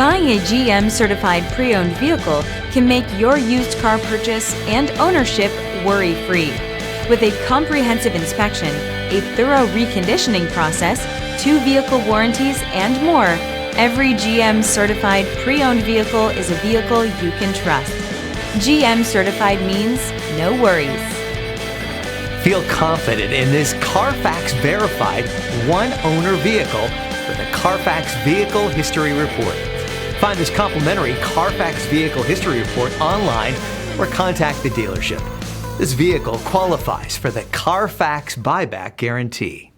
Buying a GM certified pre-owned vehicle can make your used car purchase and ownership worry-free. With a comprehensive inspection, a thorough reconditioning process, 2 vehicle warranties, and more, every GM certified pre-owned vehicle is a vehicle you can trust. GM certified means no worries. Feel confident in this CarFax verified one-owner vehicle with a CarFax Vehicle History Report. Find this complimentary CarFax Vehicle History Report online or contact the dealership. This vehicle qualifies for the CarFax Buyback Guarantee.